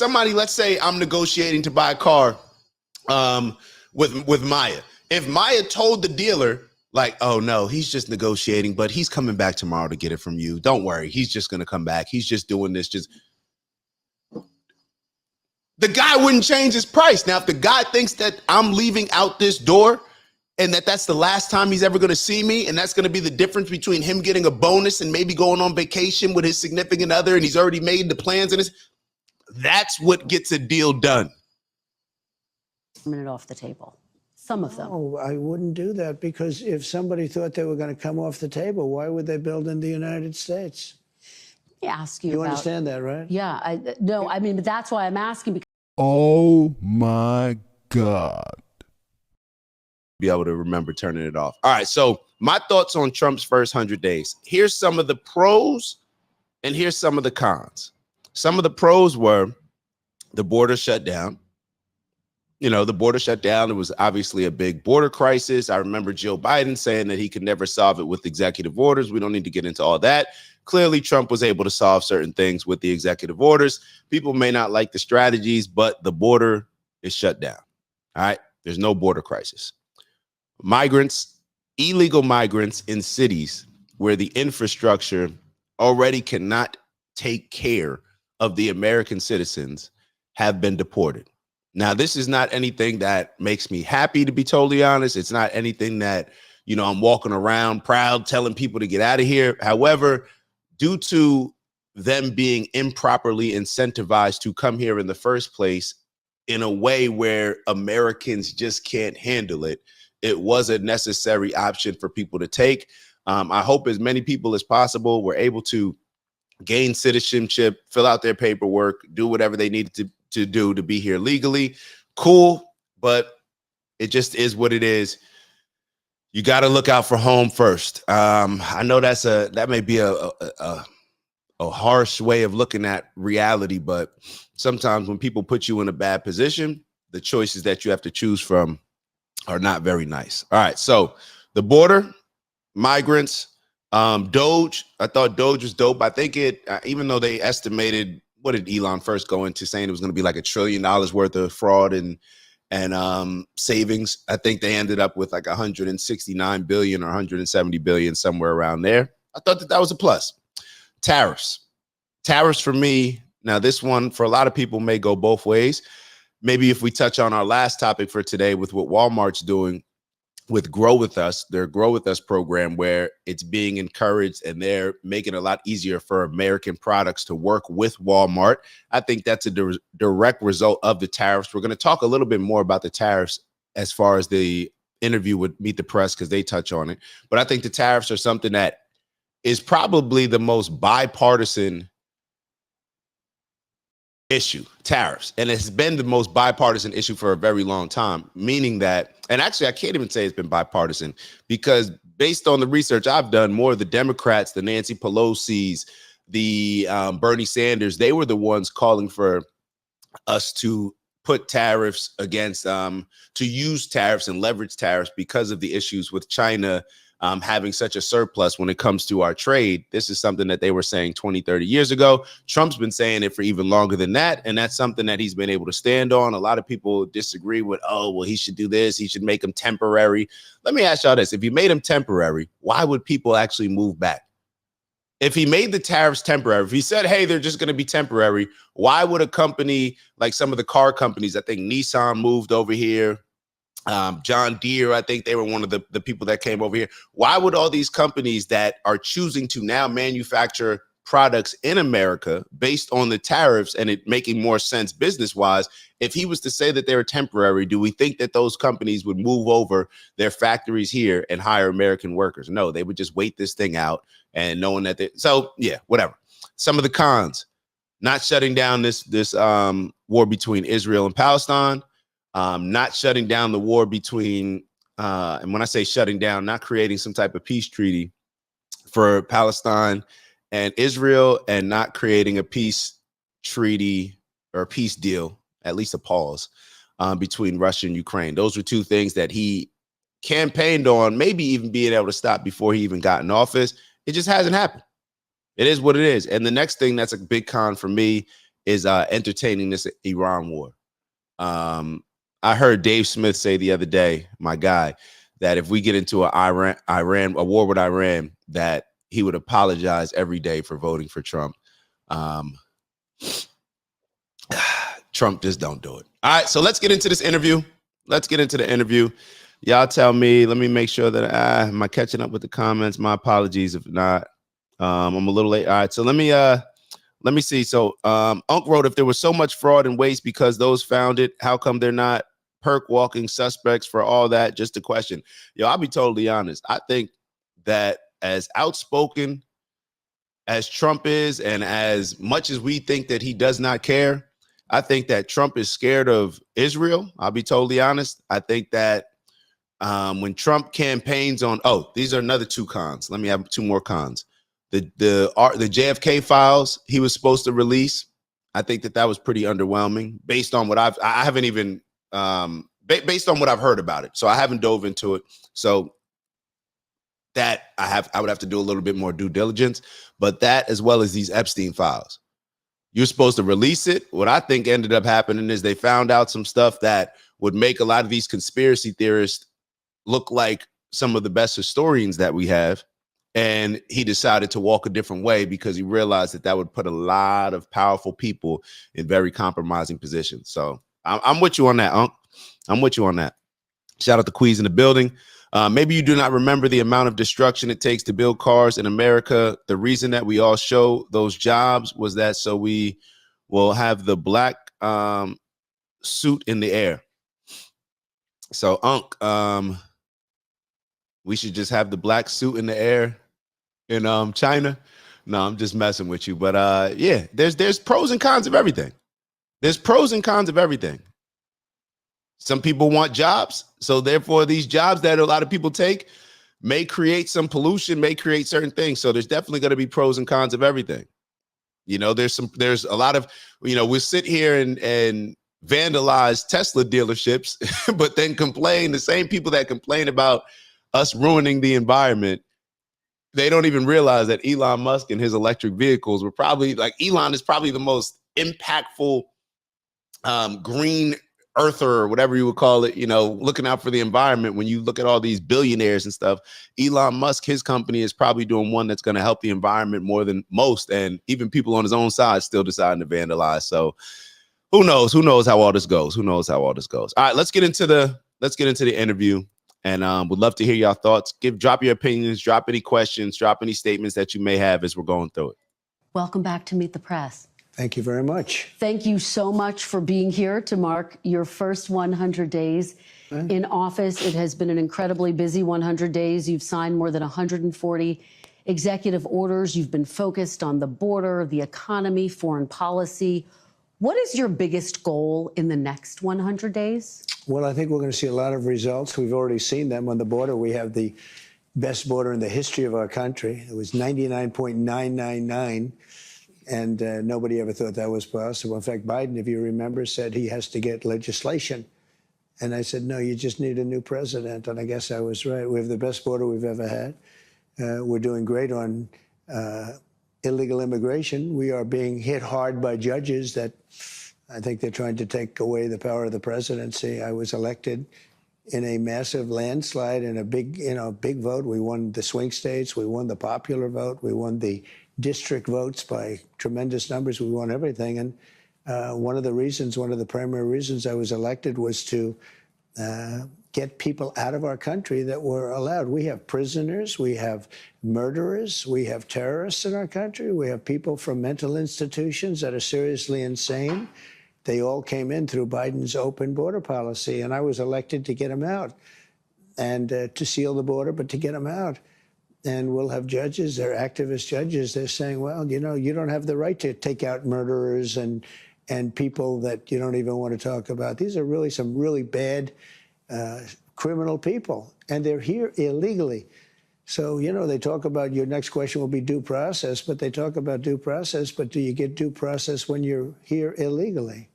somebody, let's say I'm negotiating to buy a car with Maya. If Maya told the dealer, like, oh no, he's just negotiating, but he's coming back tomorrow to get it from you. Don't worry, he's just gonna come back. He's just doing this. The guy wouldn't change his price. Now, if the guy thinks that I'm leaving out this door and that's the last time he's ever going to see me, and that's going to be the difference between him getting a bonus and maybe going on vacation with his significant other, and he's already made the plans, and that's what gets a deal done. It off the table. Some of them. Oh, I wouldn't do that, because if somebody thought they were going to come off the table, why would they build in the United States? Ask you. You understand that, right? Yeah. No, I mean, but that's why I'm asking. Because oh my God. Be able to remember turning it off. All right. So my thoughts on Trump's first 100 days. Here's some of the pros and here's some of the cons. Some of the pros were the border shut down. You know, the border shut down. It was obviously a big border crisis. I remember Joe Biden saying that he could never solve it with executive orders. We don't need to get into all that. Clearly, Trump was able to solve certain things with the executive orders. People may not like the strategies, but the border is shut down. All right. There's no border crisis. Migrants, illegal migrants in cities where the infrastructure already cannot take care of the American citizens have been deported. Now, this is not anything that makes me happy, to be totally honest. It's not anything that, you know, I'm walking around proud telling people to get out of here. However, due to them being improperly incentivized to come here in the first place in a way where Americans just can't handle it, it was a necessary option for people to take. I hope as many people as possible were able to gain citizenship, fill out their paperwork, do whatever they needed to do to be here legally. Cool, but it just is what it is. You got to look out for home first. I know that may be a harsh way of looking at reality, but sometimes when people put you in a bad position, the choices that you have to choose from are not very nice. All right, so the border, migrants, Doge. I thought Doge was dope. I think it, even though they estimated, what did Elon first go into, saying it was going to be like $1 trillion worth of fraud and savings. I think they ended up with like 169 billion or 170 billion, somewhere around there. I thought that was a plus. Tariffs for me. Now, this one for a lot of people may go both ways. Maybe if we touch on our last topic for today with what Walmart's doing with Grow With Us, their Grow With Us program, where it's being encouraged and they're making it a lot easier for American products to work with Walmart. I think that's a direct result of the tariffs. We're going to talk a little bit more about the tariffs as far as the interview with Meet the Press, because they touch on it. But I think the tariffs are something that is probably the most bipartisan issue, tariffs. And it's been the most bipartisan issue for a very long time, meaning that, and actually I can't even say it's been bipartisan, because based on the research I've done, more of the Democrats, the Nancy Pelosi's, the Bernie Sanders, they were the ones calling for us to put tariffs against, to use tariffs and leverage tariffs because of the issues with China having such a surplus when it comes to our trade. This is something that they were saying 20, 30 years ago. Trump's been saying it for even longer than that. And that's something that he's been able to stand on. A lot of people disagree with, oh, well, he should do this. He should make them temporary. Let me ask y'all this. If you made them temporary, why would people actually move back? If he made the tariffs temporary, if he said, hey, they're just going to be temporary, why would a company like some of the car companies, I think Nissan moved over here, John Deere, I think they were one of the people that came over here. Why would all these companies that are choosing to now manufacture products in America based on the tariffs and it making more sense business-wise, if he was to say that they were temporary, do we think that those companies would move over their factories here and hire American workers? No, they would just wait this thing out and knowing that so yeah, whatever. Some of the cons, not shutting down this war between Israel and Palestine. Not shutting down the war between, and when I say shutting down, not creating some type of peace treaty for Palestine and Israel, and not creating a peace treaty or a peace deal, at least a pause, between Russia and Ukraine. Those were two things that he campaigned on, maybe even being able to stop before he even got in office. It just hasn't happened. It is what it is. And the next thing that's a big con for me is entertaining this Iran war. I heard Dave Smith say the other day, my guy, that if we get into a war with Iran, that he would apologize every day for voting for Trump. Trump just don't do it. All right, so let's get into this interview. Let's get into the interview. Y'all tell me. Let me make sure that am I catching up with the comments? My apologies if not. I'm a little late. All right, so let me see. So Unc wrote, if there was so much fraud and waste because those found it, how come they're not perk walking suspects for all that? Just a question. Yo, I'll be totally honest. I think that as outspoken as Trump is, and as much as we think that he does not care, I think that Trump is scared of Israel. I'll be totally honest. I think that when Trump campaigns on, these are another two cons. Let me have two more cons. The JFK files he was supposed to release, I think that was pretty underwhelming based on what I haven't even based on what I've heard about it. So I haven't dove into it. So that I would have to do a little bit more due diligence, but that as well as these Epstein files. You're supposed to release it. What I think ended up happening is they found out some stuff that would make a lot of these conspiracy theorists look like some of the best historians that we have. And he decided to walk a different way because he realized that would put a lot of powerful people in very compromising positions. So I'm with you on that, Unc. I'm with you on that. Shout out to Queez in the building. Maybe you do not remember the amount of destruction it takes to build cars in America. The reason that we all show those jobs was that so we will have the black suit in the air. So, Unc, we should just have the black suit in the air in China. No, I'm just messing with you. But yeah, there's pros and cons of everything. There's pros and cons of everything. Some people want jobs. So therefore, these jobs that a lot of people take may create some pollution, may create certain things. So there's definitely going to be pros and cons of everything. You know, there's a lot of, we'll sit here and vandalize Tesla dealerships, but then complain, the same people that complain about us ruining the environment, they don't even realize that Elon Musk and his electric vehicles were probably, like, Elon is probably the most impactful green earther, or whatever you would call it, looking out for the environment. When you look at all these billionaires and stuff, Elon Musk, his company is probably doing one that's going to help the environment more than most. And even people on his own side still deciding to vandalize. So who knows how all this goes? All right, let's get into the interview, and would love to hear your thoughts. Drop your opinions, drop any questions, drop any statements that you may have as we're going through it. Welcome back to Meet the Press. Thank you very much. Thank you so much for being here to mark your first 100 days in office. It has been an incredibly busy 100 days. You've signed more than 140 executive orders. You've been focused on the border, the economy, foreign policy. What is your biggest goal in the next 100 days? Well, I think we're going to see a lot of results. We've already seen them on the border. We have the best border in the history of our country. It was 99.999. And nobody ever thought that was possible. In fact, Biden, if you remember, said he has to get legislation. And I said, no, you just need a new president. And I guess I was right. We have the best border we've ever had. We're doing great on illegal immigration. We are being hit hard by judges that I think they're trying to take away the power of the presidency. I was elected in a massive landslide and a big vote. We won the swing states. We won the popular vote. We won the district votes by tremendous numbers. We won everything. And one of the primary reasons I was elected was to get people out of our country that were allowed. We have prisoners, we have murderers, we have terrorists in our country, we have people from mental institutions that are seriously insane. They all came in through Biden's open border policy, and I was elected to get them out and to seal the border, but to get them out. And we'll have judges, they're activist judges, they're saying, well, you don't have the right to take out murderers and people that you don't even want to talk about. These are really some really bad criminal people, and they're here illegally. So, they talk about your next question will be due process, but they talk about due process, but do you get due process when you're here illegally?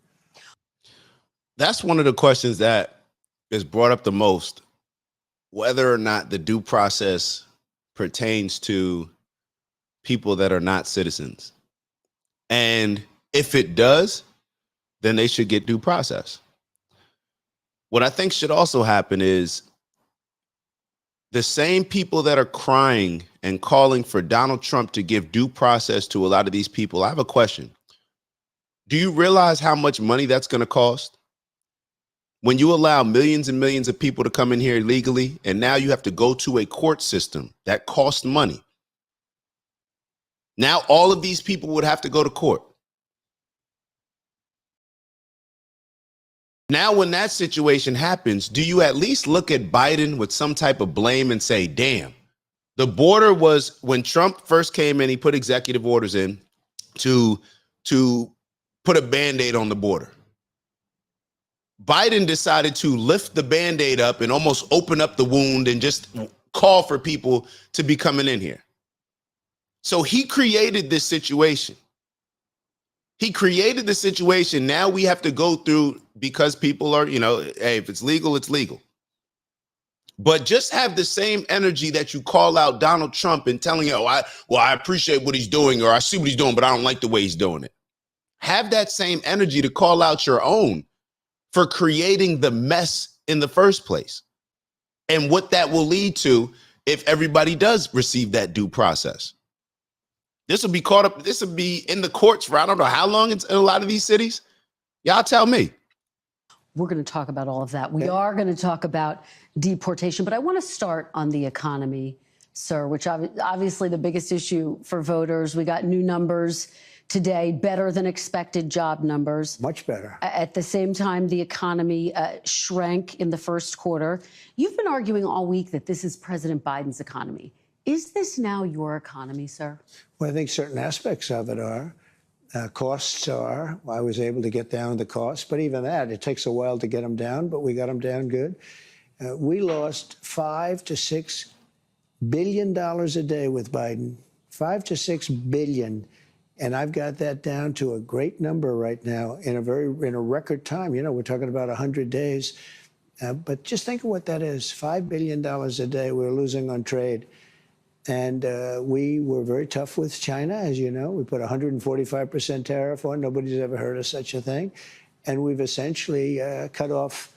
That's one of the questions that is brought up the most, whether or not the due process pertains to people that are not citizens. And If it does, then they should get due process. What I think should also happen is the same people that are crying and calling for Donald Trump to give due process to a lot of these people. I have a question. Do you realize how much money that's going to cost? When you allow millions and millions of people to come in here illegally, and now you have to go to a court system that costs money. Now all of these people would have to go to court. Now, when that situation happens, do you at least look at Biden with some type of blame and say, damn, the border was, when Trump first came in, he put executive orders in to put a Band-Aid on the border. Biden decided to lift the Band-Aid up and almost open up the wound and just call for people to be coming in here. So he created this situation. He created the situation. Now we have to go through, because people are, hey, if it's legal, it's legal. But just have the same energy that you call out Donald Trump and telling him, I appreciate what he's doing, or I see what he's doing, but I don't like the way he's doing it. Have that same energy to call out your own for creating the mess in the first place. And what that will lead to if everybody does receive that due process. This will be caught up. This will be in the courts for I don't know how long in a lot of these cities. Y'all tell me. We're going to talk about all of that. We are going to talk about deportation, but I want to start on the economy, sir, which obviously the biggest issue for voters. We got new numbers today, better than expected job numbers. Much better. At the same time, the economy shrank in the first quarter. You've been arguing all week that this is President Biden's economy. Is this now your economy, sir? Well, I think certain aspects of it are. Costs are. I was able to get down the costs, but even that, it takes a while to get them down, but we got them down good. We lost $5 to $6 billion a day with Biden. $5 to $6 billion. And I've got that down to a great number right now in a record time. We're talking about 100 days. But just think of what that is. $5 billion a day we're losing on trade. And we were very tough with China, as you know. We put 145% tariff on. Nobody's ever heard of such a thing. And we've essentially cut off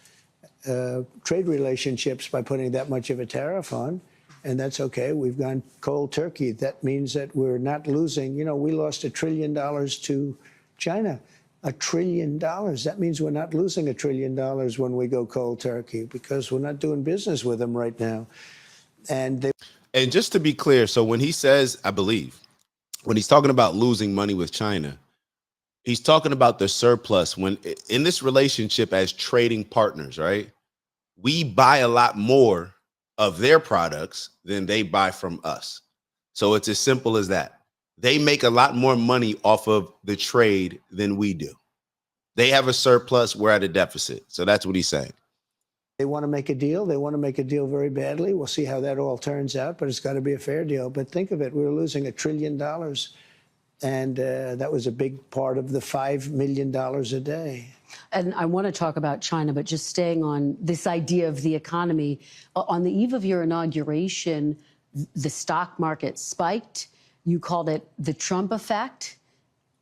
trade relationships by putting that much of a tariff on. And that's okay. We've gone cold turkey. That means that we're not losing. We lost $1 trillion to China. $1 trillion. That means we're not losing $1 trillion when we go cold turkey, because we're not doing business with them right now. And just to be clear, so when he says, I believe, when he's talking about losing money with China, he's talking about the surplus when in this relationship as trading partners, right? We buy a lot more of their products than they buy from us. So it's as simple as that. They make a lot more money off of the trade than we do. They have a surplus, we're at a deficit. So that's what he's saying. They want to make a deal. They want to make a deal very badly. We'll see how that all turns out, but it's got to be a fair deal. But think of it. We were losing $1 trillion, and that was a big part of the $5 million a day. And I want to talk about China, but just staying on this idea of the economy. On the eve of your inauguration, the stock market spiked. You called it the Trump effect.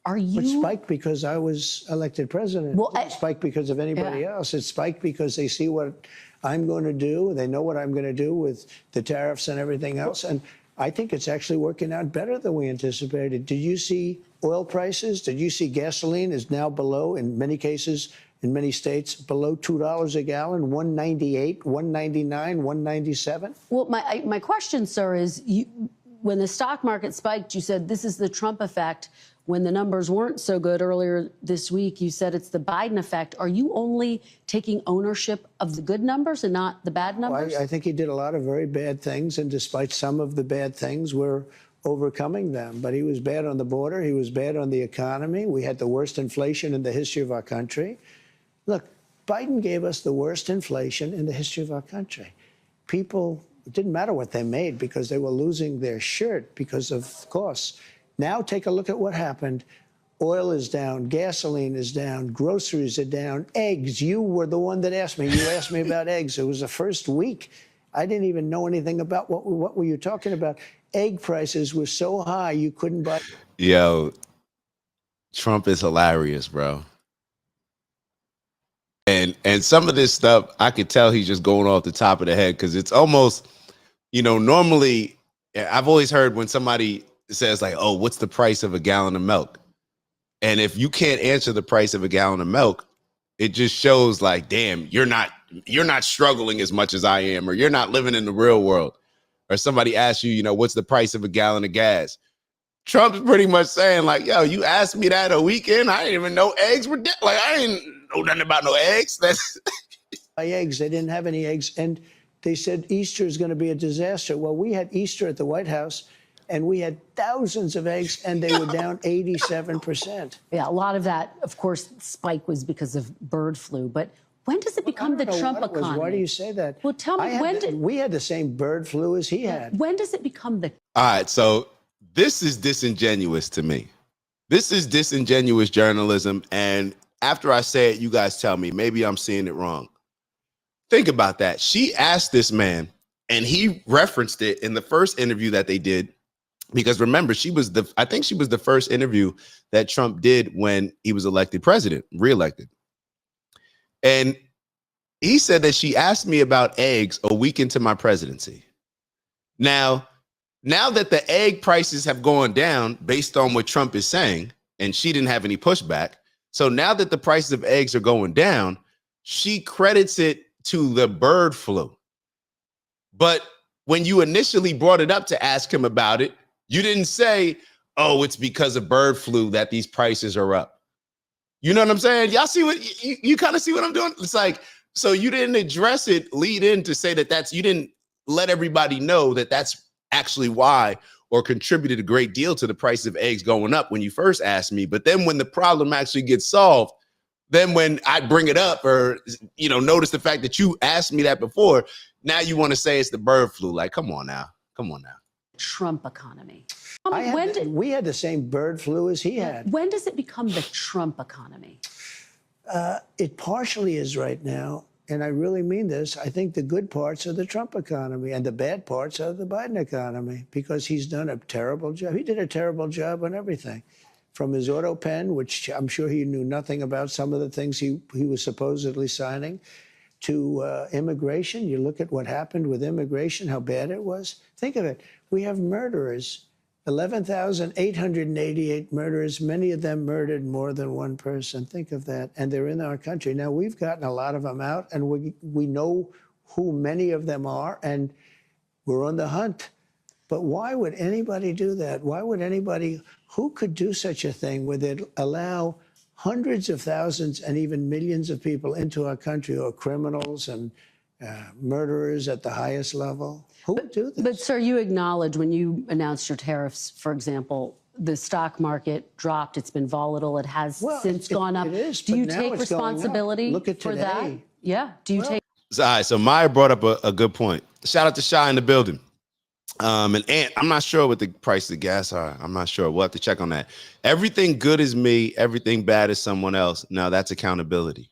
It spiked because I was elected president. Well, it spiked because of anybody else. It spiked because they see what I'm going to do. They know what I'm going to do with the tariffs and everything else. And I think it's actually working out better than we anticipated. Did you see oil prices? Did you see gasoline is now below, in many cases, in many states, below $2 a gallon, $1.98, $1.99, $1.97? Well, my question, sir, is when the stock market spiked, you said this is the Trump effect. When the numbers weren't so good earlier this week, you said it's the Biden effect. Are you only taking ownership of the good numbers and not the bad numbers? Well, I think he did a lot of very bad things, and despite some of the bad things, we're overcoming them. But he was bad on the border. He was bad on the economy. We had the worst inflation in the history of our country. Look, Biden gave us the worst inflation in the history of our country. People, it didn't matter what they made because they were losing their shirt because of costs. Now take a look at what happened. Oil is down, gasoline is down, groceries are down, eggs. You were the one that asked me. You asked me about eggs. It was the first week. I didn't even know anything about what were you talking about. Egg prices were so high you couldn't buy. Yo, Trump is hilarious, bro. And some of this stuff, I could tell he's just going off the top of the head because it's almost, normally I've always heard when somebody says like, oh, what's the price of a gallon of milk? And if you can't answer the price of a gallon of milk, it just shows like, damn, you're not struggling as much as I am, or you're not living in the real world. Or somebody asks you, what's the price of a gallon of gas? Trump's pretty much saying like, yo, you asked me that a weekend. I didn't even know eggs were like, I didn't know nothing about no eggs. That's eggs. They didn't have any eggs. And they said Easter is going to be a disaster. Well, we had Easter at the White House, and we had thousands of eggs, and they were down 87%. Yeah, a lot of that, of course, spike was because of bird flu. But when does it become the Trump economy? Why do you say that? Well, tell me, we had the same bird flu as he had. When does it become the... All right, so this is disingenuous to me. This is disingenuous journalism. And after I say it, you guys tell me, maybe I'm seeing it wrong. Think about that. She asked this man, and he referenced it in the first interview that they did. Because remember, I think she was the first interview that Trump did when he was elected president, reelected. And he said that she asked me about eggs a week into my presidency. Now that the egg prices have gone down based on what Trump is saying, and she didn't have any pushback. So now that the prices of eggs are going down, she credits it to the bird flu. But when you initially brought it up to ask him about it, you didn't say, oh, it's because of bird flu that these prices are up. You know what I'm saying? Y'all see what you kind of see what I'm doing? It's like, so you didn't address it, lead in to say that you didn't let everybody know that that's actually why, or contributed a great deal to the price of eggs going up when you first asked me. But then when the problem actually gets solved, then when I bring it up or, notice the fact that you asked me that before, now you want to say it's the bird flu. Like, come on now. Trump economy. We had the same bird flu as he had. When does it become the Trump economy? It partially is right now. And I really mean this. I think the good parts are the Trump economy and the bad parts are the Biden economy, because he's done a terrible job. He did a terrible job on everything, from his auto pen, which I'm sure he knew nothing about some of the things he was supposedly signing, to immigration. You look at what happened with immigration, how bad it was. Think of it. We have murderers, 11,888 murderers. Many of them murdered more than one person. Think of that. And they're in our country. Now, we've gotten a lot of them out, and we know who many of them are, and we're on the hunt. But why would anybody do that? Why would anybody, who could do such a thing where they'd allow hundreds of thousands and even millions of people into our country who are criminals and murderers at the highest level? Who would do this? But, sir, you acknowledge when you announced your tariffs, for example, the stock market dropped. It's been volatile. It has since gone up. It is, do but you now take it's responsibility Look at for today. that? Yeah. Do you take? All right. So Maya brought up a good point. Shout out to Shy in the building. And I'm not sure what the price of gas are. I'm not sure. We'll have to check on that. Everything good is me. Everything bad is someone else. Now that's accountability.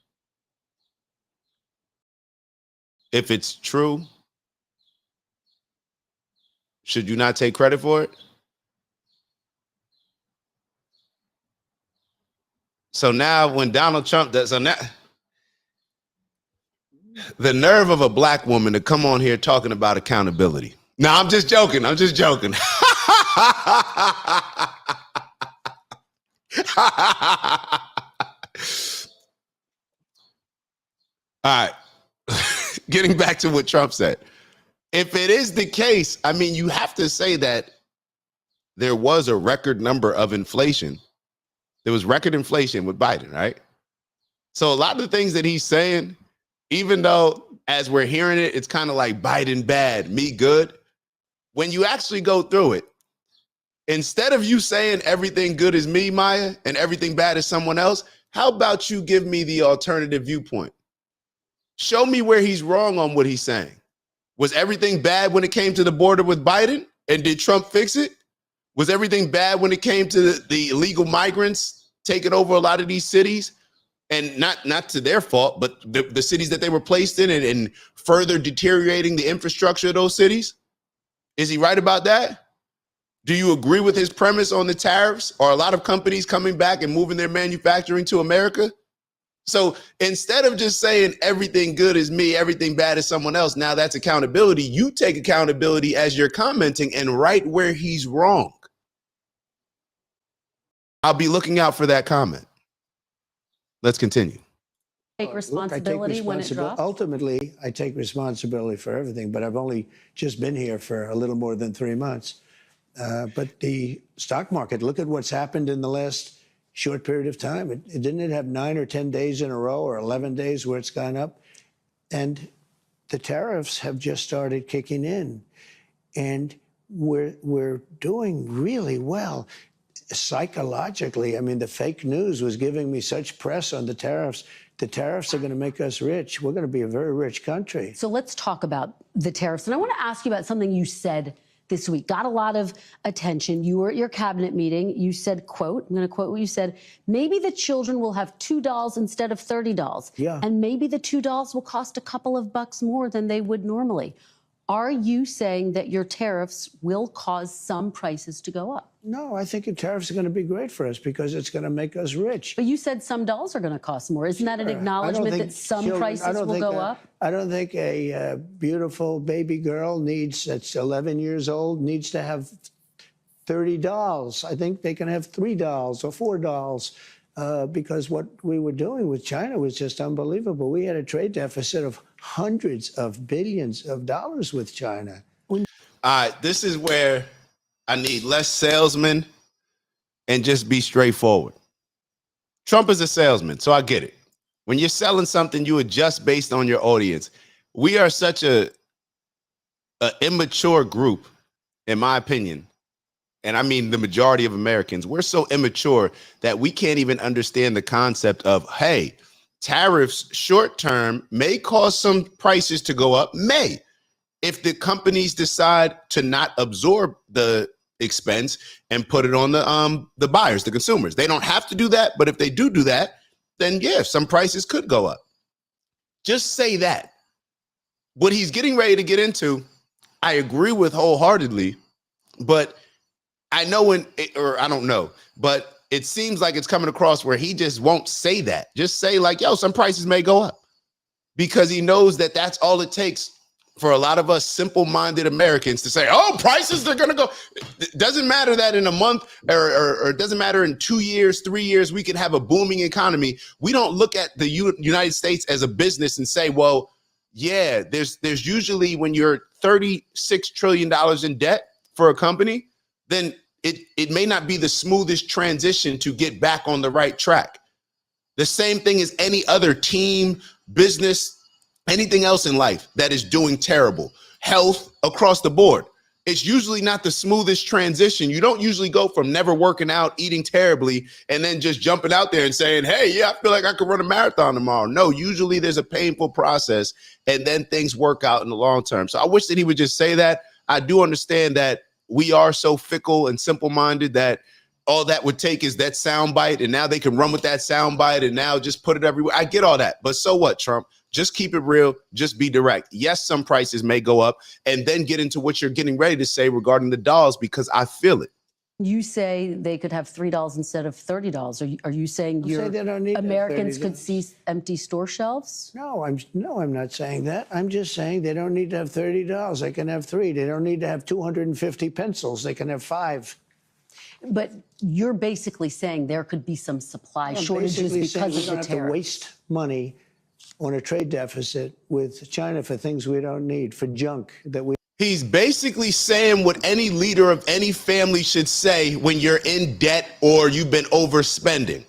If it's true, should you not take credit for it? So now when Donald Trump does, so now the nerve of a black woman to come on here talking about accountability. No, I'm just joking. I'm just joking. All right. Getting back to what Trump said. If it is the case, I mean, you have to say that there was a record number of inflation. There was record inflation with Biden, right? So a lot of the things that he's saying, even though as we're hearing it, it's kind of like Biden bad, me good. When you actually go through it, instead of you saying everything good is me, Maya, and everything bad is someone else, how about you give me the alternative viewpoint? Show me where he's wrong on what he's saying. Was everything bad when it came to the border with Biden? And did Trump fix it? Was everything bad when it came to the illegal migrants taking over a lot of these cities? And not to their fault, but the cities that they were placed in and further deteriorating the infrastructure of those cities? Is he right about that? Do you agree with his premise on the tariffs? Are a lot of companies coming back and moving their manufacturing to America? So instead of just saying everything good is me, everything bad is someone else, now that's accountability. You take accountability as you're commenting and right where he's wrong. I'll be looking out for that comment. Let's continue. Take responsibility when it drops? Ultimately, I take responsibility for everything, but I've only just been here for a little more than 3 months. But the stock market, look at what's happened in the last short period of time. Didn't it have 9 or 10 days in a row or 11 days where it's gone up? And the tariffs have just started kicking in. And we're doing really well. Psychologically, I mean, the fake news was giving me such press on the tariffs. The tariffs are going to make us rich. We're going to be a very rich country. So let's talk about the tariffs. And I want to ask you about something you said this week. Got a lot of attention. You were at your cabinet meeting. You said, quote, I'm going to quote what you said, maybe the children will have $2 instead of $30. Yeah. And maybe the $2 will cost a couple of bucks more than they would normally. Are you saying that your tariffs will cause some prices to go up? No, I think the tariffs are going to be great for us because it's going to make us rich. But you said some dolls are going to cost more. Isn't that an acknowledgement that some prices will go up? I don't think a beautiful baby girl that's 11 years old needs to have 30 dolls. I think they can have 3 dolls or 4 dolls because what we were doing with China was just unbelievable. We had a trade deficit of hundreds of billions of dollars with China. All right, this is where I need less salesmen and just be straightforward. Trump is a salesman, so I get it. When you're selling something, you adjust based on your audience. We are such a immature group, in my opinion. And I mean the majority of Americans. We're so immature that we can't even understand the concept of, hey, tariffs short term may cause some prices to go up, may. If the companies decide to not absorb the expense and put it on the buyers, the consumers. They don't have to do that, but if they do that, then yeah, some prices could go up. Just say that. What he's getting ready to get into, I agree with wholeheartedly, but I don't know, but it seems like it's coming across where he just won't say that. Just say like, yo, some prices may go up, because he knows that that's all it takes for a lot of us simple-minded Americans to say, oh, prices are going to go. It doesn't matter that in a month or it doesn't matter in 2 years, 3 years, we could have a booming economy. We don't look at the United States as a business and say, well, yeah, there's usually when you're $36 trillion in debt for a company, then it may not be the smoothest transition to get back on the right track. The same thing as any other team, business, anything else in life that is doing terrible, health across the board. It's usually not the smoothest transition. You don't usually go from never working out, eating terribly, and then just jumping out there and saying, hey, yeah, I feel like I could run a marathon tomorrow. No, usually there's a painful process and then things work out in the long term. So I wish that he would just say that. I do understand that we are so fickle and simple-minded that all that would take is that soundbite, and now they can run with that soundbite and now just put it everywhere. I get all that, but so what, Trump? Just keep it real. Just be direct. Yes, some prices may go up, and then get into what you're getting ready to say regarding the dolls, because I feel it. You say they could have $3 instead of $30. Are you saying Americans could see empty store shelves? No, I'm not saying that. I'm just saying they don't need to have $30. They can have 3. They don't need to have 250 pencils. They can have 5. But you're basically saying there could be some supply shortages because of the tariffs. We don't have to waste money on a trade deficit with China for things we don't need, for junk that we. He's basically saying what any leader of any family should say when you're in debt or you've been overspending.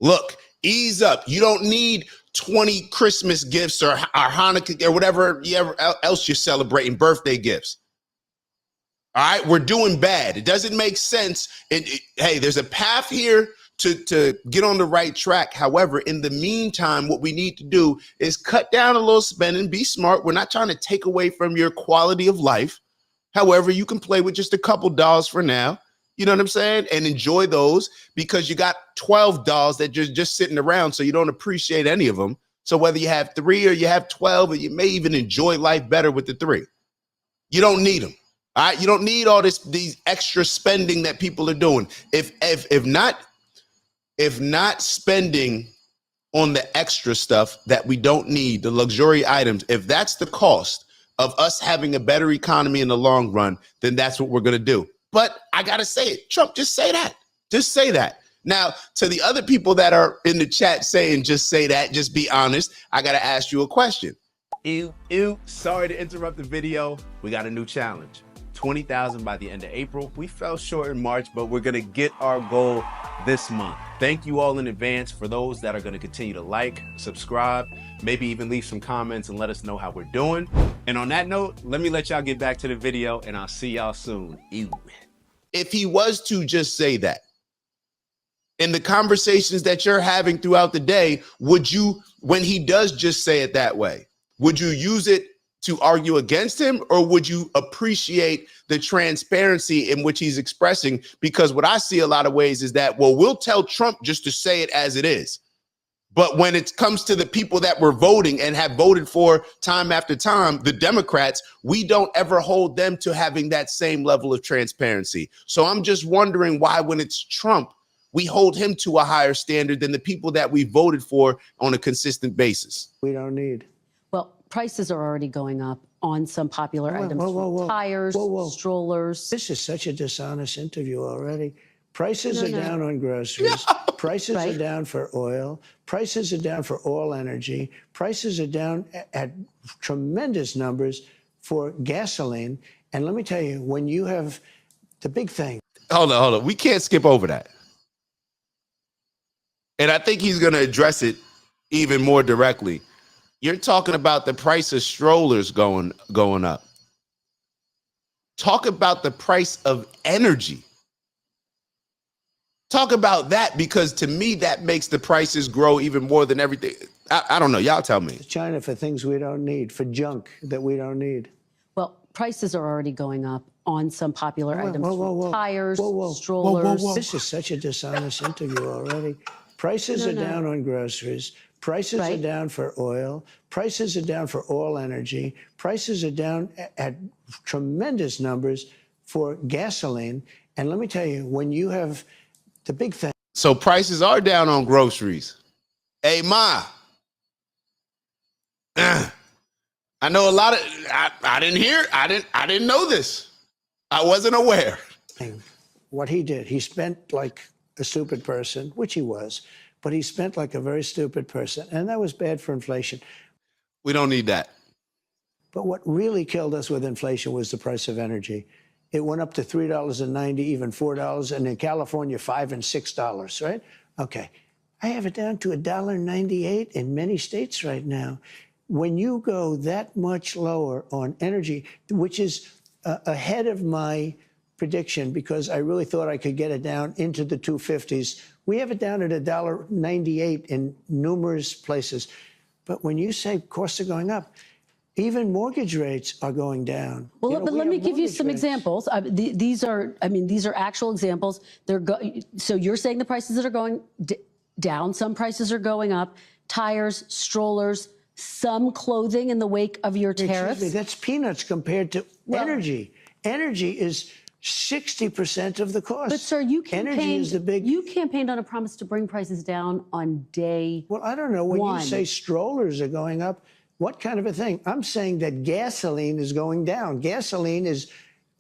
Look, ease up. You don't need 20 Christmas gifts or Hanukkah or whatever else you're celebrating, birthday gifts. All right, we're doing bad. It doesn't make sense. Hey, there's a path here to get on the right track. However, in the meantime, what we need to do is cut down a little spending, be smart. We're not trying to take away from your quality of life. However, you can play with just a couple dolls for now. You know what I'm saying? And enjoy those, because you got 12 dolls that you're just sitting around, so you don't appreciate any of them. So whether you have 3 or you have 12, or you may even enjoy life better with the 3. You don't need them. All right, you don't need all these extra spending that people are doing. If not spending on the extra stuff that we don't need, the luxury items, if that's the cost of us having a better economy in the long run, then that's what we're going to do. But I got to say it. Trump, just say that. Just say that. Now, to the other people that are in the chat saying, just say that, just be honest, I got to ask you a question. Ew. Sorry to interrupt the video. We got a new challenge. 20,000 by the end of April. We fell short in March, but we're going to get our goal this month. Thank you all in advance for those that are going to continue to like, subscribe, maybe even leave some comments and let us know how we're doing. And on that note, let me let y'all get back to the video and I'll see y'all soon. Ew. If he was to just say that, in the conversations that you're having throughout the day, would you, when he does just say it that way, would you use it to argue against him, or would you appreciate the transparency in which he's expressing? Because what I see a lot of ways is that, well, we'll tell Trump just to say it as it is. But when it comes to the people that were voting and have voted for time after time, the Democrats, we don't ever hold them to having that same level of transparency. So I'm just wondering why, when it's Trump, we hold him to a higher standard than the people that we voted for on a consistent basis. We don't need. Well, prices are already going up on some popular items. Tires, strollers. This is such a dishonest interview already. Prices are down on groceries. Prices are down for oil. Prices are down for all energy. Prices are down at tremendous numbers for gasoline. And let me tell you, when you have the big thing. Hold on. We can't skip over that. And I think he's going to address it even more directly. You're talking about the price of strollers going up. Talk about the price of energy. Talk about that, because to me, that makes the prices grow even more than everything. I don't know. Y'all tell me. China for things we don't need, for junk that we don't need. Well, prices are already going up on some popular items. Tires, strollers. This is such a dishonest interview already. Prices are down on groceries. Prices are down for oil. Prices are down for all energy. Prices are down at tremendous numbers for gasoline. And let me tell you, when you have the big thing. So prices are down on groceries. Hey, Ma. I know a lot of, I didn't know this. I wasn't aware. What he did, he spent like a stupid person, which he was, but he spent like a very stupid person. And that was bad for inflation. We don't need that. But what really killed us with inflation was the price of energy. It went up to $3.90, even $4, and in California, $5 and $6, right? Okay. I have it down to $1.98 in many states right now. When you go that much lower on energy, which is ahead of my prediction, because I really thought I could get it down into the 250s. We have it down at $1.98 in numerous places. But when you say costs are going up, even mortgage rates are going down. Well, but let me give you some examples. These are actual examples. So you're saying the prices that are going down, some prices are going up. Tires, strollers, some clothing in the wake of your tariffs. Excuse me, that's peanuts compared to energy. Energy is 60% of the cost. But sir, you campaigned, you campaigned on a promise to bring prices down on day Well, I don't know. When you say strollers are going up, what kind of a thing? I'm saying that gasoline is going down. Gasoline is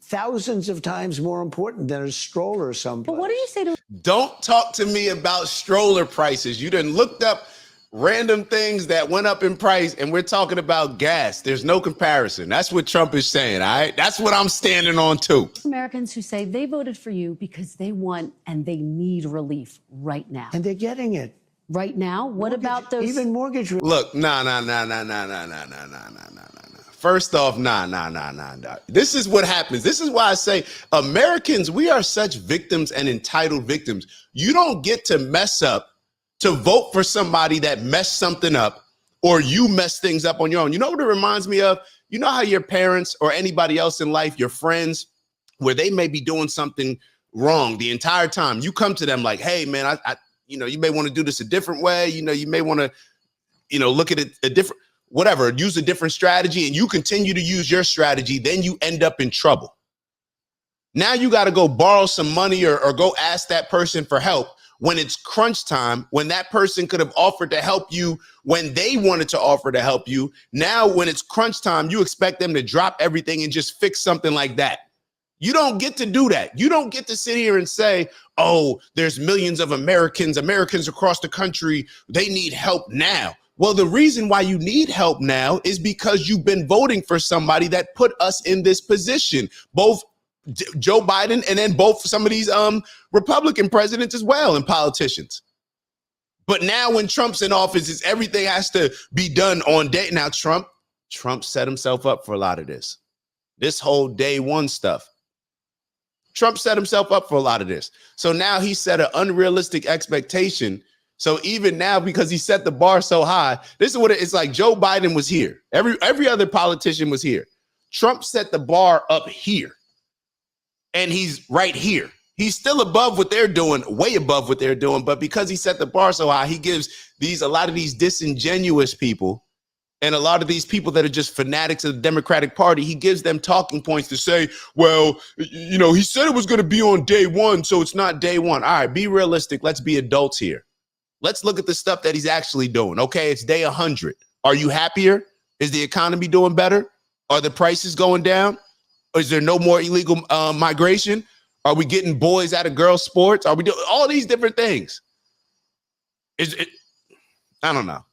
thousands of times more important than a stroller someplace. But what do you say to... Don't talk to me about stroller prices. You done looked up random things that went up in price, and we're talking about gas. There's no comparison. That's what Trump is saying, all right? That's what I'm standing on, too. Americans who say they voted for you because they want and they need relief right now. And they're getting it. Right now? What about those? Even mortgage. Look, nah. First off, nah. This is what happens. This is why I say Americans, we are such victims and entitled victims. You don't get to mess up to vote for somebody that messed something up, or you mess things up on your own. You know what it reminds me of? You know how your parents or anybody else in life, your friends, where they may be doing something wrong the entire time. You come to them like, hey, man, you may want to do this a different way. You may want to, look at it a different, whatever, use a different strategy, and you continue to use your strategy. Then you end up in trouble. Now you got to go borrow some money or go ask that person for help when it's crunch time, when that person could have offered to help you when they wanted to offer to help you. Now, when it's crunch time, you expect them to drop everything and just fix something like that. You don't get to do that. You don't get to sit here and say, oh, there's millions of Americans across the country. They need help now. Well, the reason why you need help now is because you've been voting for somebody that put us in this position, both Joe Biden and then both some of these Republican presidents as well and politicians. But now when Trump's in office, everything has to be done on day. Now, Trump set himself up for a lot of this whole day one stuff. Trump set himself up for a lot of this. So now he set an unrealistic expectation. So even now, because he set the bar so high, this is what it's like. Joe Biden was here. Every other politician was here. Trump set the bar up here. And he's right here. He's still above what they're doing, way above what they're doing. But because he set the bar so high, he gives a lot of these disingenuous people and a lot of these people that are just fanatics of the Democratic Party, he gives them talking points to say, well, you know, he said it was going to be on day one, so it's not day one. All right, be realistic. Let's be adults here. Let's look at the stuff that he's actually doing. Okay, it's day 100. Are you happier? Is the economy doing better? Are the prices going down? Is there no more illegal migration? Are we getting boys out of girls' sports? Are we doing all these different things? I don't know.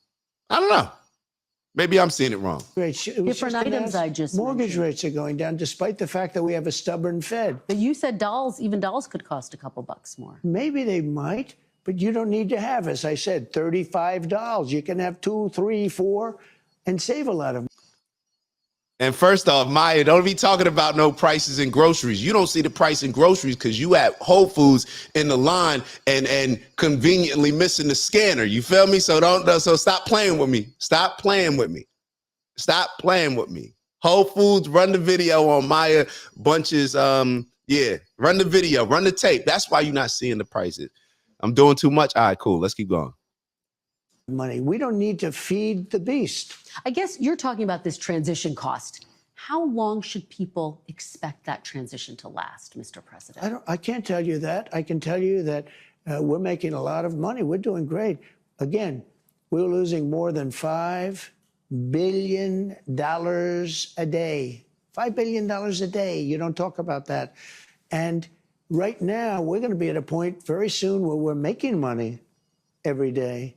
Maybe I'm seeing it wrong. Different items I just mortgage mentioned. rates are going down, despite the fact that we have a stubborn Fed. But you said even dolls could cost a couple bucks more. Maybe they might, but you don't need to have, as I said, $35. You can have 2, 3, 4, and save a lot of money. And first off, Maya, don't be talking about no prices in groceries. You don't see the price in groceries because you at Whole Foods in the line and conveniently missing the scanner. You feel me? So stop playing with me. Stop playing with me. Stop playing with me. Whole Foods, run the video on Maya Bunch's. Run the video, run the tape. That's why you're not seeing the prices. I'm doing too much. All right, cool. Let's keep going. Money. We don't need to feed the beast. I guess you're talking about this transition cost. How long should people expect that transition to last, Mr. President? I can't tell you that. I can tell you that we're making a lot of money. We're doing great. Again, we're losing more than $5 billion a day. $5 billion a day. You don't talk about that. And right now, we're going to be at a point very soon where we're making money every day.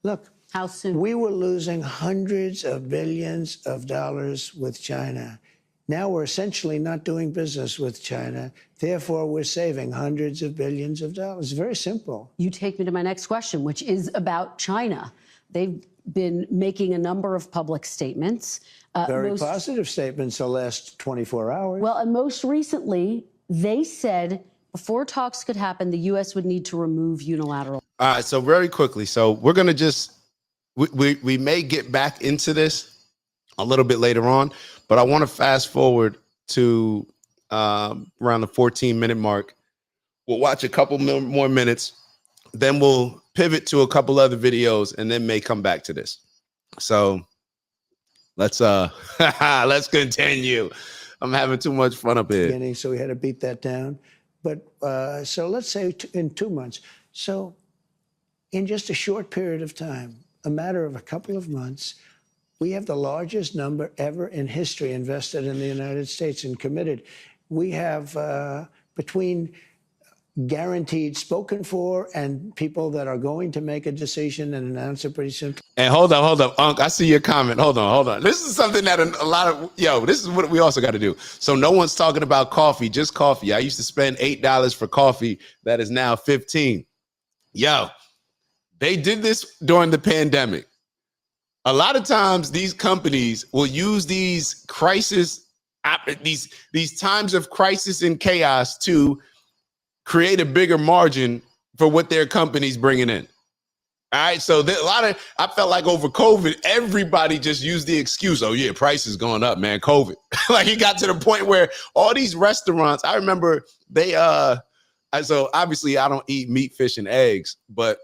Look, how soon? We were losing hundreds of billions of dollars with China. Now we're essentially not doing business with China. Therefore, we're saving hundreds of billions of dollars. Very simple. You take me to my next question, which is about China. They've been making a number of public statements. Very positive statements the last 24 hours. Well, and most recently, they said before talks could happen, the U.S. would need to remove unilateral. All right, so very quickly. So we're going to just, we may get back into this a little bit later on, but I want to fast forward to around the 14-minute mark. We'll watch a couple more minutes, then we'll pivot to a couple other videos, and then may come back to this. So let's continue. I'm having too much fun up here. So we had to beat that down. But so let's say in 2 months. So in just a short period of time, a matter of a couple of months, we have the largest number ever in history invested in the United States and committed. We have between guaranteed spoken for and people that are going to make a decision and announce it pretty soon. And hold up, Unc, I see your comment. Hold on. This is something that a lot of, this is what we also got to do. So no one's talking about coffee, just coffee. I used to spend $8 for coffee. That is now $15. They did this during the pandemic. A lot of times these companies will use these crisis, these times of crisis and chaos to create a bigger margin for what their company's bringing in. All right. So I felt like over COVID, everybody just used the excuse. Oh yeah, price is going up, man. COVID. Like it got to the point where all these restaurants, I remember so obviously I don't eat meat, fish, and eggs, but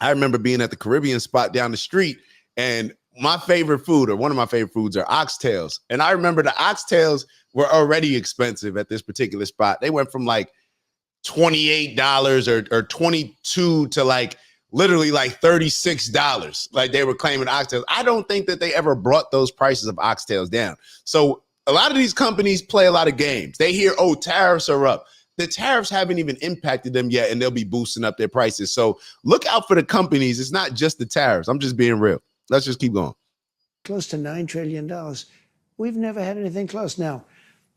I remember being at the Caribbean spot down the street and my favorite food, or one of my favorite foods, are oxtails. And I remember the oxtails were already expensive at this particular spot. They went from like $28 or 22 to like literally like $36. Like they were claiming oxtails. I don't think that they ever brought those prices of oxtails down. So a lot of these companies play a lot of games. They hear, oh, tariffs are up. The tariffs haven't even impacted them yet, and they'll be boosting up their prices. So look out for the companies. It's not just the tariffs. I'm just being real. Let's just keep going. Close to $9 trillion. We've never had anything close. Now,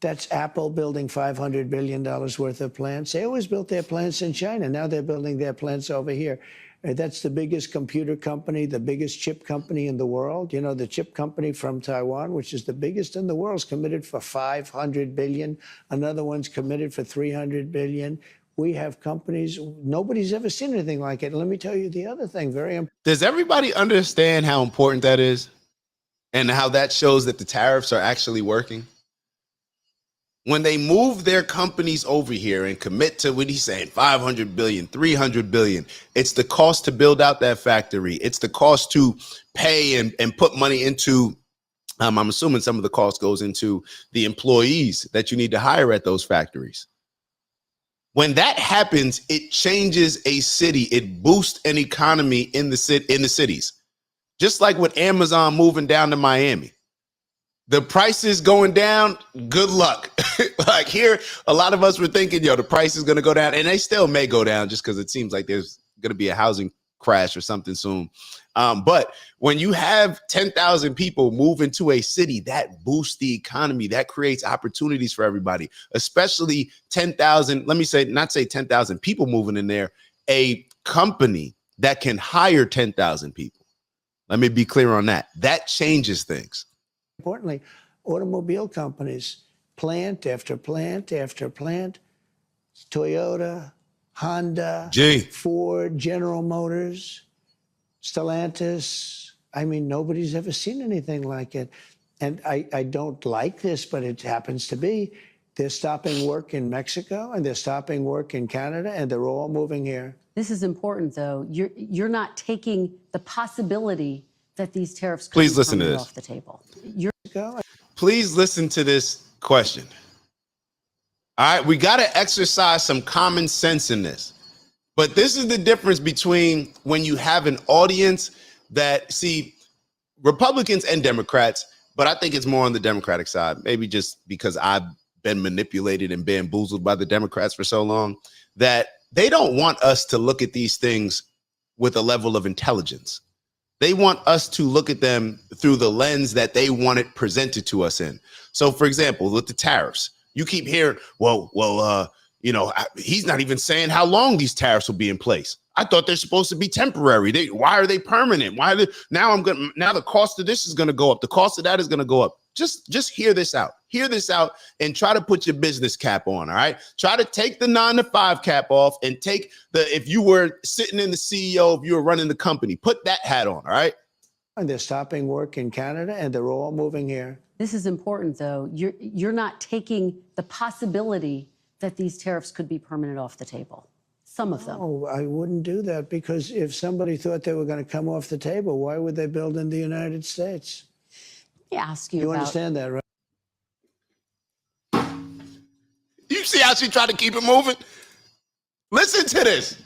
that's Apple building $500 billion worth of plants. They always built their plants in China. Now they're building their plants over here. That's the biggest computer company, the biggest chip company in the world. You know, the chip company from Taiwan, which is the biggest in the world, is committed for $500 billion. Another one's committed for $300 billion. We have companies, nobody's ever seen anything like it. Let me tell you the other thing, very important. Does everybody understand how important that is and how that shows that the tariffs are actually working? When they move their companies over here and commit to what he's saying, 500 billion, 300 billion, it's the cost to build out that factory. It's the cost to pay and put money into, I'm assuming some of the cost goes into the employees that you need to hire at those factories. When that happens, it changes a city. It boosts an economy in the cities. Just like with Amazon moving down to Miami. The prices going down, good luck. Like here, a lot of us were thinking, yo, the price is going to go down, and they still may go down just because it seems like there's going to be a housing crash or something soon. But when you have 10,000 people move into a city, that boosts the economy. That creates opportunities for everybody, especially 10,000. Let me say, not say 10,000 people moving in there, a company that can hire 10,000 people. Let me be clear on that. That changes things. Importantly, automobile companies, plant after plant after plant, Toyota, Honda, Ford, General Motors, Stellantis. I mean, nobody's ever seen anything like it. And I don't like this, but it happens to be. They're stopping work in Mexico, and they're stopping work in Canada, and they're all moving here. This is important, though. You're not taking the possibility that these tariffs could Please be listen to permanent this. off the table. Please listen to this question. All right, we got to exercise some common sense in this. But this is the difference between when you have an audience that, see, Republicans and Democrats, but I think it's more on the Democratic side, maybe just because I've been manipulated and bamboozled by the Democrats for so long, that they don't want us to look at these things with a level of intelligence. They want us to look at them through the lens that they want it presented to us in. So, for example, with the tariffs, you keep hearing, he's not even saying how long these tariffs will be in place. I thought they're supposed to be temporary. Why are they permanent? Now the cost of this is going to go up. The cost of that is going to go up. Just hear this out. Hear this out and try to put your business cap on. All right. Try to take the 9-to-5 cap off and take if you were sitting in the CEO, if you were running the company, put that hat on. All right. And they're stopping work in Canada, and they're all moving here. This is important, though. You're not taking the possibility that these tariffs could be permanent off the table. Some of them. Oh, I wouldn't do that, because if somebody thought they were going to come off the table, why would they build in the United States? Let me ask you You about, understand that, right? You see how she tried to keep it moving? Listen to this.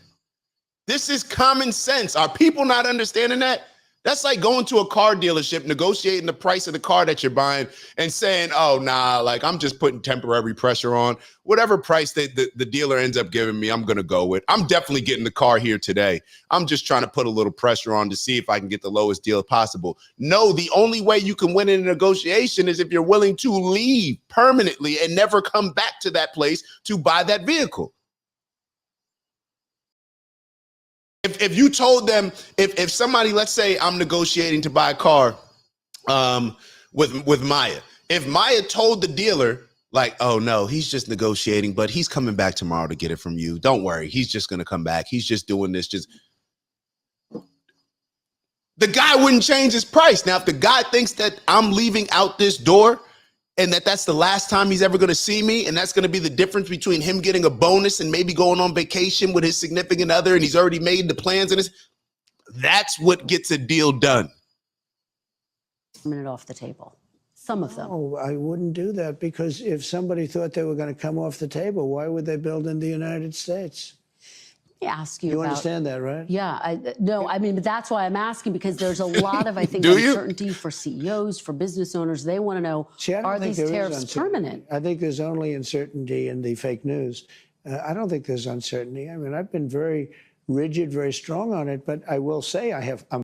This is common sense. Are people not understanding that? That's like going to a car dealership, negotiating the price of the car that you're buying and saying, oh, nah, like I'm just putting temporary pressure on. Whatever price the dealer ends up giving me, I'm going to go with. I'm definitely getting the car here today. I'm just trying to put a little pressure on to see if I can get the lowest deal possible. No, the only way you can win in a negotiation is if you're willing to leave permanently and never come back to that place to buy that vehicle. If you told them, if somebody, let's say I'm negotiating to buy a car with Maya, if Maya told the dealer, like, oh no, he's just negotiating, but he's coming back tomorrow to get it from you. Don't worry, he's just going to come back. He's just doing this. The guy wouldn't change his price. Now, if the guy thinks that I'm leaving out this door and that's the last time he's ever going to see me, and that's going to be the difference between him getting a bonus and maybe going on vacation with his significant other, and he's already made the plans, and that's what gets a deal done. minute off the table. Some of them. Oh, I wouldn't do that, because if somebody thought they were going to come off the table, why would they build in the United States? Let me ask you You about, understand that, right? Yeah, no, I mean, but that's why I'm asking, because there's a lot of, I think, Do you? uncertainty for CEOs, for business owners. They want to know, See, I don't are think these there is tariffs uncertainty. permanent? I think there's only uncertainty in the fake news. I don't think there's uncertainty. I mean, I've been very rigid, very strong on it, but I will say I'm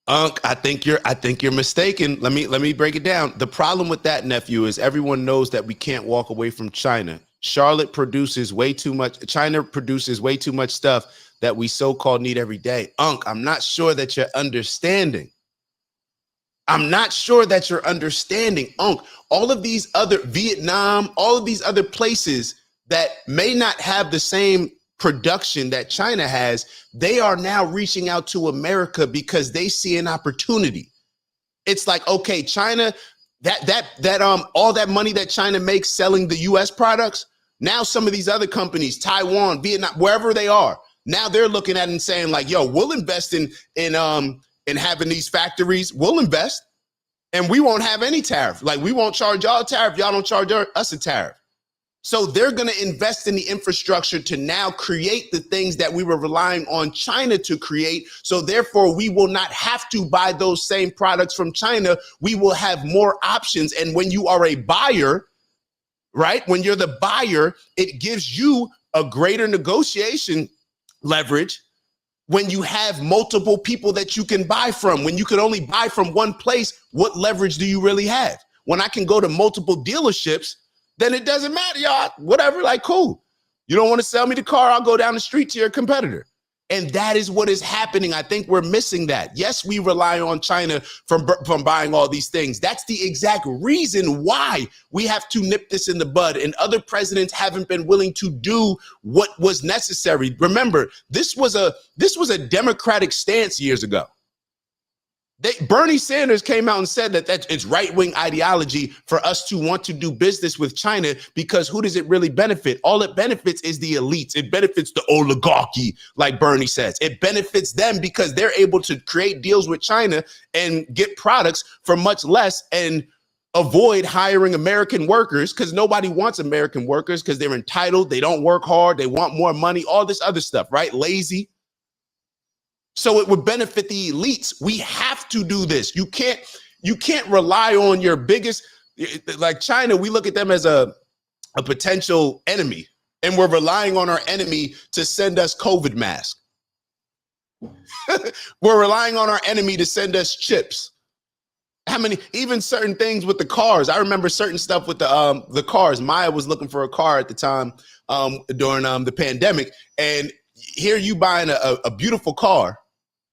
Unc, I think you're mistaken. Let me break it down. The problem with that, nephew, is everyone knows that we can't walk away from China. Charlotte produces way too much. China produces way too much stuff that we so-called need every day. Unc, I'm not sure that you're understanding. I'm not sure that you're understanding. Unc, all of these other Vietnam, all of these other places that may not have the same production that China has, they are now reaching out to America because they see an opportunity. It's like, okay, China, all that money that China makes selling the US products, now some of these other companies, Taiwan, Vietnam, wherever they are, now they're looking at it and saying like, yo, we'll invest in having these factories, we'll invest, and we won't have any tariff. Like, we won't charge y'all a tariff, y'all don't charge us a tariff. So they're going to invest in the infrastructure to now create the things that we were relying on China to create. So therefore, we will not have to buy those same products from China. We will have more options. And when you are a buyer, right, when you're the buyer, it gives you a greater negotiation leverage when you have multiple people that you can buy from. When you can only buy from one place, what leverage do you really have? When I can go to multiple dealerships, then it doesn't matter, y'all. Whatever, like, cool. You don't want to sell me the car, I'll go down the street to your competitor. And that is what is happening. I think we're missing that. Yes, we rely on China from buying all these things. That's the exact reason why we have to nip this in the bud. And other presidents haven't been willing to do what was necessary. Remember, this was a Democratic stance years ago. Bernie Sanders came out and said that it's right-wing ideology for us to want to do business with China, because who does it really benefit? All it benefits is the elites. It benefits the oligarchy, like Bernie says. It benefits them because they're able to create deals with China and get products for much less and avoid hiring American workers, because nobody wants American workers because they're entitled. They don't work hard. They want more money, all this other stuff, right? Lazy. So it would benefit the elites. We have to do this. You can't rely on your biggest, like China. We look at them as a potential enemy, and we're relying on our enemy to send us COVID masks. We're relying on our enemy to send us chips. How many, even certain things with the cars. I remember certain stuff with the cars. Maya was looking for a car at the time during the pandemic, and here you buying a beautiful car,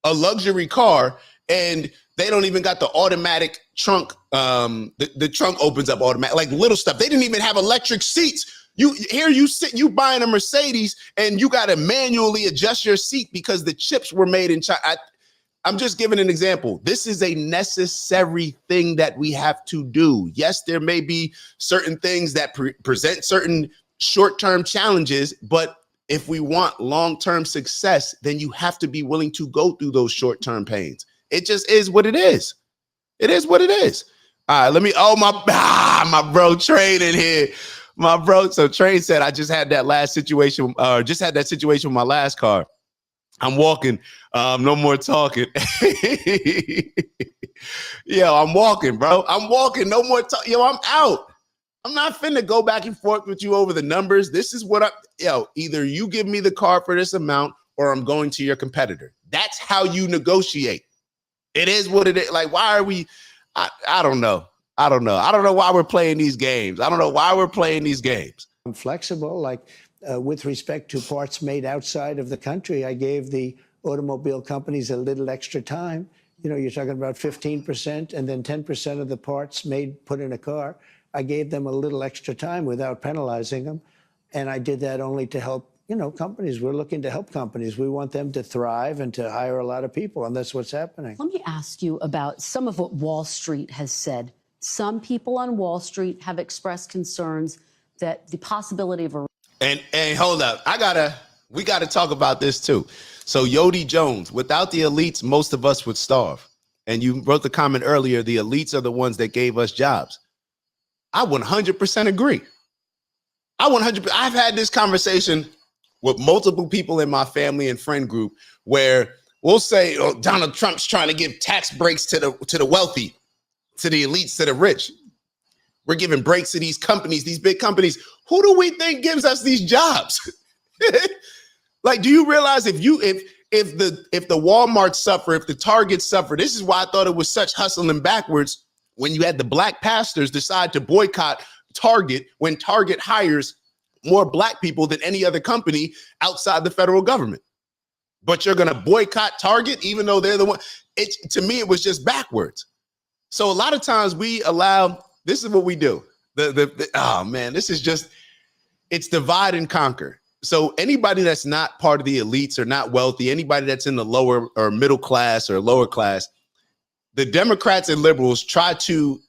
a luxury car, and they don't even got the automatic trunk. The trunk opens up automatic, like little stuff. They didn't even have electric seats. You buying a Mercedes and you got to manually adjust your seat because the chips were made in China. I'm just giving an example. This is a necessary thing that we have to do. Yes, there may be certain things that present certain short-term challenges, but if we want long-term success, then you have to be willing to go through those short-term pains. It just is what it is. It is what it is. All right, my bro Train in here. My bro, so Train said, I just had that situation with my last car. I'm walking, no more talking. Yo, I'm walking, bro. I'm walking, no more talking. Yo, I'm out. I'm not finna go back and forth with you over the numbers. This is what either you give me the car for this amount or I'm going to your competitor. That's how you negotiate. It is what it is. Like, why are we, I don't know. I don't know why we're playing these games. I don't know why we're playing these games. I'm flexible, like with respect to parts made outside of the country. I gave the automobile companies a little extra time. You know, you're talking about 15% and then 10% of the parts put in a car. I gave them a little extra time without penalizing them. And I did that only to help, companies. We're looking to help companies. We want them to thrive and to hire a lot of people. And that's what's happening. Let me ask you about some of what Wall Street has said. Some people on Wall Street have expressed concerns that the possibility of a... And hold up. We gotta talk about this too. So Yodi Jones, without the elites, most of us would starve. And you wrote the comment earlier, the elites are the ones that gave us jobs. I 100% agree. I've had this conversation with multiple people in my family and friend group where we'll say, oh, Donald Trump's trying to give tax breaks to the wealthy, to the elites, to the rich. We're giving breaks to these companies, these big companies. Who do we think gives us these jobs? Like, do you realize if the Walmarts suffer, if the Targets suffer, this is why I thought it was such hustling backwards when you had the black pastors decide to boycott Target when Target hires more black people than any other company outside the federal government. But you're going to boycott Target even though they're the one. To me, it was just backwards. So a lot of times we allow, this is what we do. Oh man, this is just, it's divide and conquer. So anybody that's not part of the elites or not wealthy, anybody that's in the lower or middle class or lower class, the Democrats and liberals try to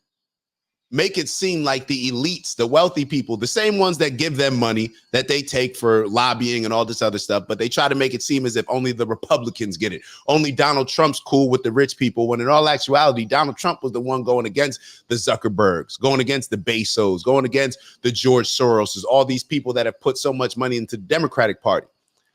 make it seem like the elites, the wealthy people, the same ones that give them money that they take for lobbying and all this other stuff, but they try to make it seem as if only the Republicans get it. Only Donald Trump's cool with the rich people, when in all actuality, Donald Trump was the one going against the Zuckerbergs, going against the Bezos, going against the George Soroses, all these people that have put so much money into the Democratic Party.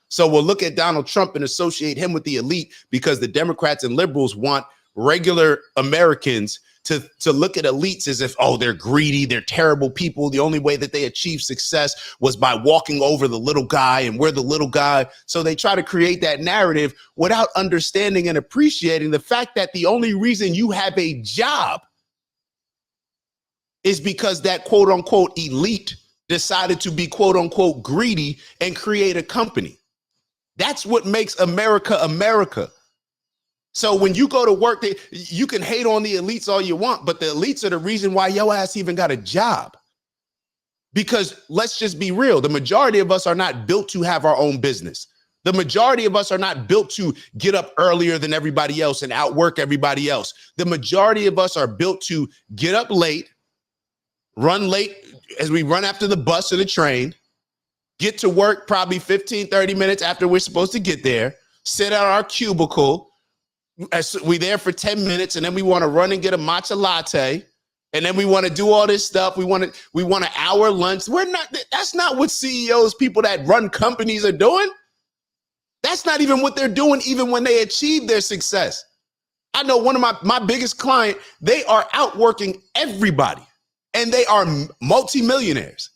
So we'll look at Donald Trump and associate him with the elite because the Democrats and liberals want regular Americans to look at elites as if, oh, they're greedy, they're terrible people. The only way that they achieve success was by walking over the little guy, and we're the little guy. So they try to create that narrative without understanding and appreciating the fact that the only reason you have a job is because that quote unquote elite decided to be quote unquote greedy and create a company. That's what makes America America. So when you go to work, you can hate on the elites all you want, but the elites are the reason why your ass even got a job. Because let's just be real. The majority of us are not built to have our own business. The majority of us are not built to get up earlier than everybody else and outwork everybody else. The majority of us are built to get up late, run late as we run after the bus or the train, get to work probably 15, 30 minutes after we're supposed to get there, sit at our cubicle. We there for 10 minutes and then we want to run and get a matcha latte. And then we want to do all this stuff. We want an hour lunch. That's not what CEOs, people that run companies are doing. That's not even what they're doing, even when they achieve their success. I know one of my biggest client, they are outworking everybody and they are multimillionaires.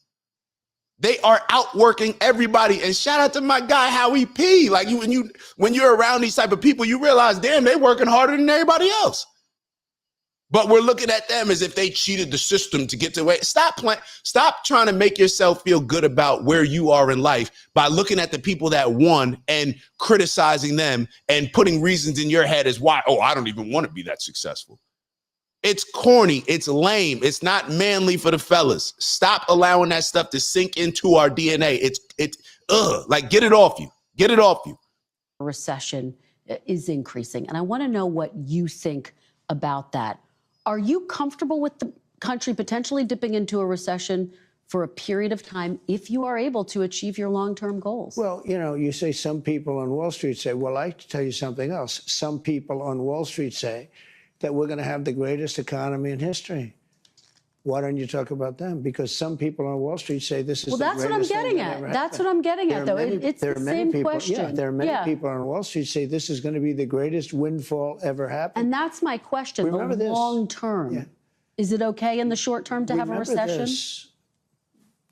They are outworking everybody. And shout out to my guy, Howie P. Like when you're around these type of people, you realize, damn, they're working harder than everybody else. But we're looking at them as if they cheated the system to get to where. Stop trying to make yourself feel good about where you are in life by looking at the people that won and criticizing them and putting reasons in your head as why, oh, I don't even want to be that successful. It's corny. It's lame. It's not manly for the fellas. Stop allowing that stuff to sink into our DNA. Like, get it off you. Get it off you. Recession is increasing. And I want to know what you think about that. Are you comfortable with the country potentially dipping into a recession for a period of time if you are able to achieve your long-term goals? Well, you say some people on Wall Street say, well, I tell you something else. Some people on Wall Street say that we're going to have the greatest economy in history. Why don't you talk about them? Because some people on Wall Street say this is well, the that's what I'm getting at. That's what I'm getting at, though. It's the same question. Yeah, there are many people on Wall Street say this is going to be the greatest windfall ever happened. And that's my question. Remember the this. long term. Yeah. Is it okay in the short term to have a recession? This.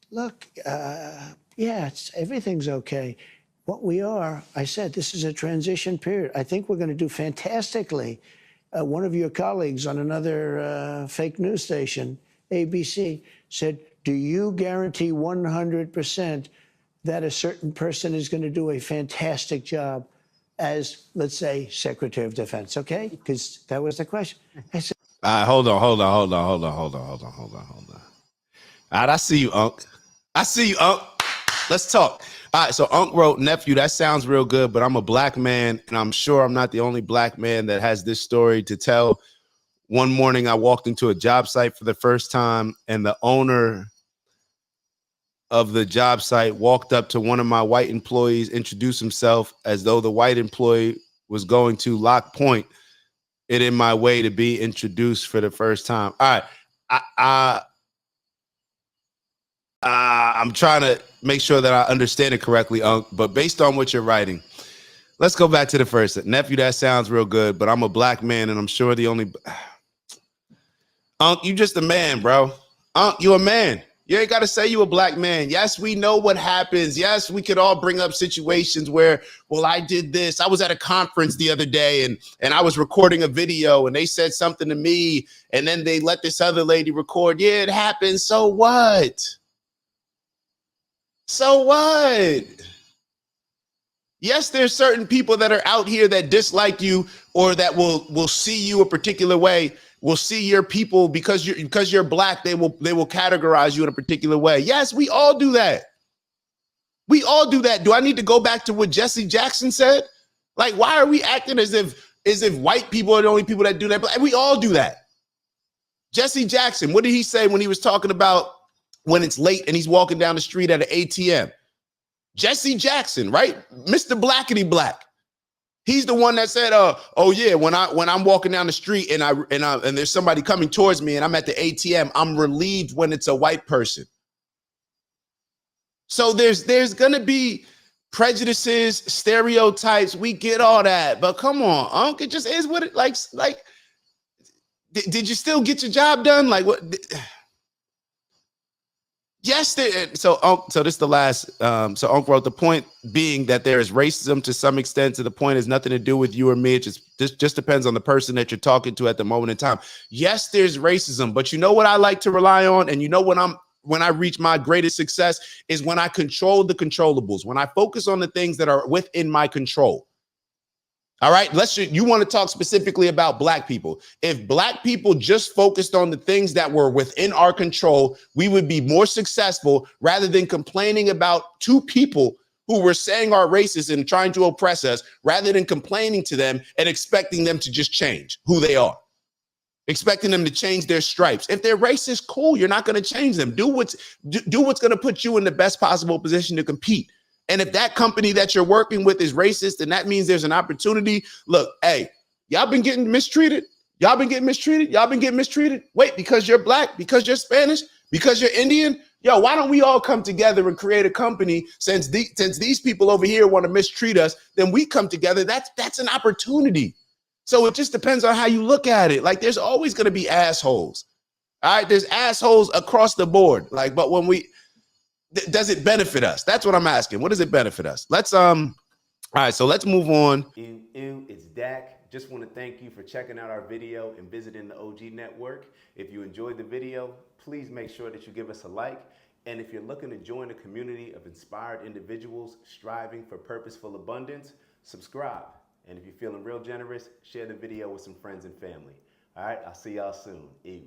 Look, everything's okay. What we are, I said, this is a transition period. I think we're going to do fantastically. One of your colleagues on another fake news station, ABC, said, do you guarantee 100% that a certain person is going to do a fantastic job as, let's say, Secretary of Defense? Okay? Because that was the question. I said, hold on. All right, I see you, Unc. Let's talk. All right, so Unc wrote, nephew, that sounds real good, but I'm a black man, and I'm sure I'm not the only black man that has this story to tell. One morning, I walked into a job site for the first time, and the owner of the job site walked up to one of my white employees, introduced himself as though the white employee was going to lock point it in my way to be introduced for the first time. All right. I'm trying to make sure that I understand it correctly, Unc, but based on what you're writing, let's go back to the first. Nephew, that sounds real good, but I'm a black man, and I'm sure the only... Unc, you just a man, bro. Unc, you a man. You ain't got to say you a black man. Yes, we know what happens. Yes, we could all bring up situations where, well, I did this. I was at a conference the other day and I was recording a video and they said something to me and then they let this other lady record. Yeah, it happens. So what? So what? Yes, there's certain people that are out here that dislike you or that will see you a particular way, will see your people because you're black, they will categorize you in a particular way. Yes, we all do that. We all do that. Do I need to go back to what Jesse Jackson said? Like, why are we acting as if white people are the only people that do that? But we all do that. Jesse Jackson, what did he say when he was talking about when it's late and he's walking down the street at an ATM? Jesse Jackson, right? Mr. Blackity Black. He's the one that said, "Oh yeah, when I'm walking down the street and there's somebody coming towards me and I'm at the ATM, I'm relieved when it's a white person." So there's gonna be prejudices, stereotypes. We get all that, but come on, Unc, it just is what it like. Did you still get your job done? Like what? Yes, so this is the last. So Unc wrote, the point being that there is racism to some extent. To the point has nothing to do with you or me. It just depends on the person that you're talking to at the moment in time. Yes, there's racism, but you know what I like to rely on, and you know when I reach my greatest success is when I control the controllables. When I focus on the things that are within my control. All right, you want to talk specifically about black people. If black people just focused on the things that were within our control, we would be more successful rather than complaining about two people who were saying are racist and trying to oppress us, rather than complaining to them and expecting them to just change who they are, expecting them to change their stripes. If they're racist, cool, you're not going to change them. Do what's going to put you in the best possible position to compete. And if that company that you're working with is racist, then that means there's an opportunity. Look, hey, y'all been getting mistreated. Y'all been getting mistreated. Y'all been getting mistreated. Wait, because you're black, because you're Spanish, because you're Indian. Yo, why don't we all come together and create a company? Since these people over here want to mistreat us, then we come together. That's an opportunity. So it just depends on how you look at it. Like, there's always going to be assholes. All right, there's assholes across the board. Like, but when does it benefit us? That's what I'm asking. What does it benefit us? All right, so let's move on. It's Dak. Just want to thank you for checking out our video and visiting the OG Network. If you enjoyed the video, please make sure that you give us a like. And if you're looking to join a community of inspired individuals striving for purposeful abundance, subscribe. And if you're feeling real generous, share the video with some friends and family. All right, I'll see y'all soon. Ew.